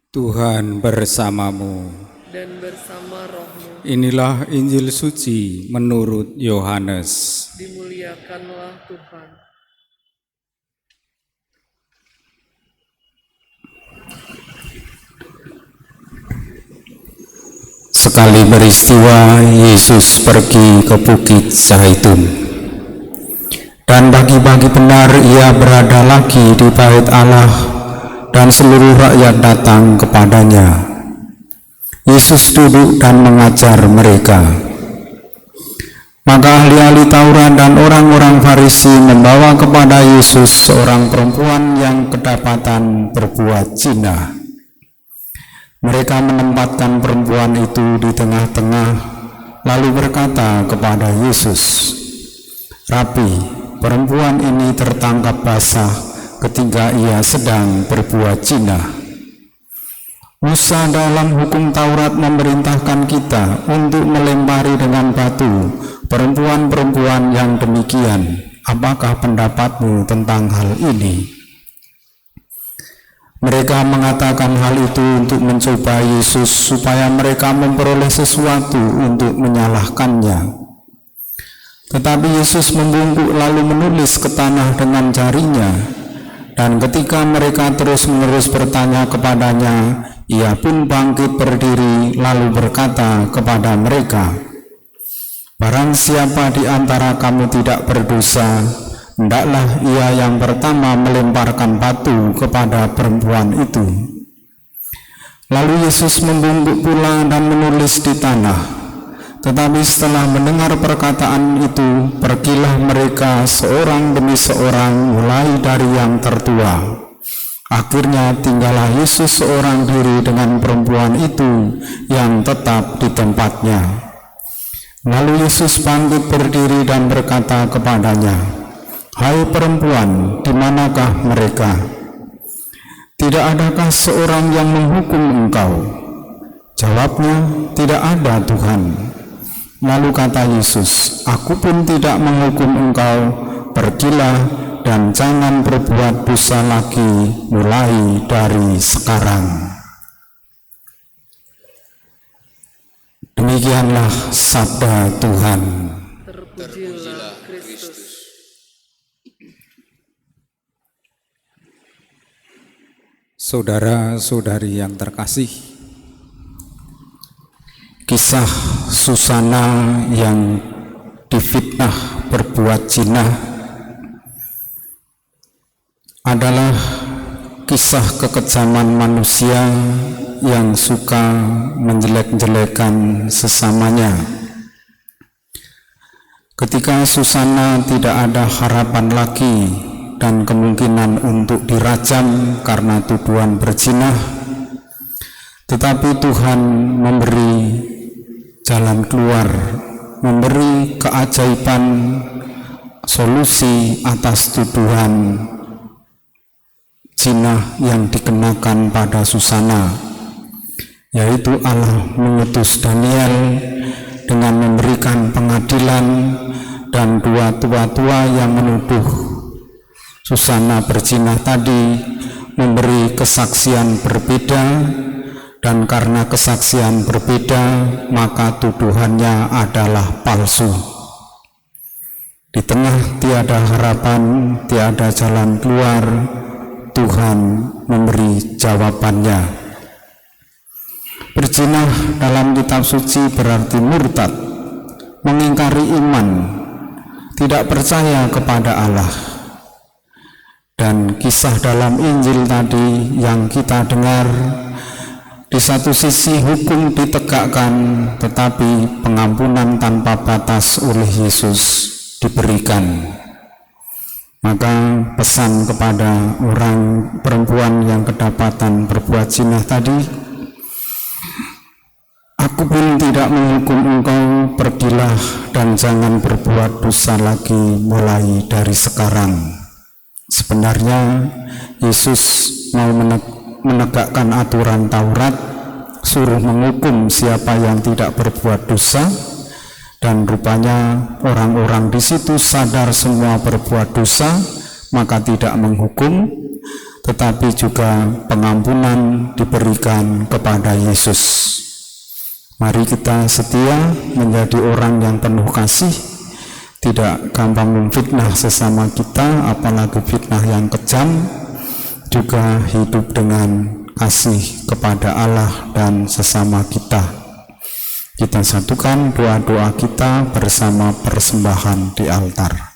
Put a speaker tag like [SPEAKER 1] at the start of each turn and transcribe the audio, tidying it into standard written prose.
[SPEAKER 1] Tuhan bersamamu.
[SPEAKER 2] Dan bersama rohmu.
[SPEAKER 1] Inilah Injil suci menurut Yohanes.
[SPEAKER 2] Dimuliakanlah Tuhan.
[SPEAKER 1] Sekali peristiwa, Yesus pergi ke Bukit Zaitun. Dan pagi-pagi benar ia berada lagi di bait Allah, dan seluruh rakyat datang kepadanya. Yesus duduk dan mengajar mereka. Maka ahli-ahli Taurat dan orang-orang Farisi membawa kepada Yesus seorang perempuan yang kedapatan berbuat zina. Mereka menempatkan perempuan itu di tengah-tengah, lalu berkata kepada Yesus, "Rabi, perempuan ini tertangkap basah ketika ia sedang berbuat zina. Musa dalam hukum Taurat memerintahkan kita untuk melempari dengan batu perempuan-perempuan yang demikian. Apakah pendapatmu tentang hal ini?" Mereka mengatakan hal itu untuk mencoba Yesus supaya mereka memperoleh sesuatu untuk menyalahkannya. Tetapi Yesus membungkuk lalu menulis ke tanah dengan jarinya, dan ketika mereka terus-menerus bertanya kepadanya, ia pun bangkit berdiri lalu berkata kepada mereka, "Barang siapa di antara kamu tidak berdosa, hendaklah ia yang pertama melemparkan batu kepada perempuan itu." Lalu Yesus membungkuk pula dan menulis di tanah. Tetapi setelah mendengar perkataan itu, pergilah mereka seorang demi seorang, mulai dari yang tertua. Akhirnya tinggallah Yesus seorang diri dengan perempuan itu yang tetap di tempatnya. Lalu Yesus bangkit berdiri dan berkata kepadanya, "Hai perempuan, di manakah mereka? Tidak adakah seorang yang menghukum engkau?" Jawabnya, "Tidak ada, Tuhan." Lalu kata Yesus, "Aku pun tidak menghukum engkau. Pergilah dan jangan berbuat dosa lagi mulai dari sekarang." Demikianlah sabda Tuhan.
[SPEAKER 2] Terpujilah Kristus.
[SPEAKER 1] Saudara-saudari yang terkasih, kisah Susana yang difitnah berbuat zina adalah kisah kekejaman manusia yang suka menjelek-jelekan sesamanya. Ketika Susana tidak ada harapan lagi dan kemungkinan untuk dirajam karena tuduhan berzina, tetapi Tuhan memberi jalan keluar, memberi keajaiban solusi atas tuduhan zina yang dikenakan pada Susana, yaitu Allah mengutus Daniel dengan memberikan pengadilan, dan dua tua-tua yang menuduh Susana berzina tadi memberi kesaksian berbeda, dan karena kesaksian berbeda maka tuduhannya adalah palsu. Di tengah tiada harapan, tiada jalan keluar, Tuhan memberi jawabannya. Berzina dalam kitab suci berarti murtad, mengingkari iman, tidak percaya kepada Allah. Dan kisah dalam Injil tadi yang kita dengar, di satu sisi hukum ditegakkan, tetapi pengampunan tanpa batas oleh Yesus diberikan. Maka pesan kepada orang perempuan yang kedapatan berbuat zina tadi, "Aku pun tidak menghukum engkau, pergilah dan jangan berbuat dosa lagi mulai dari sekarang." Sebenarnya Yesus mau menegakkan aturan Taurat, suruh menghukum siapa yang tidak berbuat dosa, dan rupanya orang-orang di situ sadar semua berbuat dosa, maka tidak menghukum. tetapi juga pengampunan diberikan kepada Yesus. Mari kita setia menjadi orang yang penuh kasih, tidak gampang memfitnah sesama kita, apalagi fitnah yang kejam, juga hidup dengan kasih kepada Allah dan sesama kita. Kita satukan doa-doa kita bersama persembahan di altar.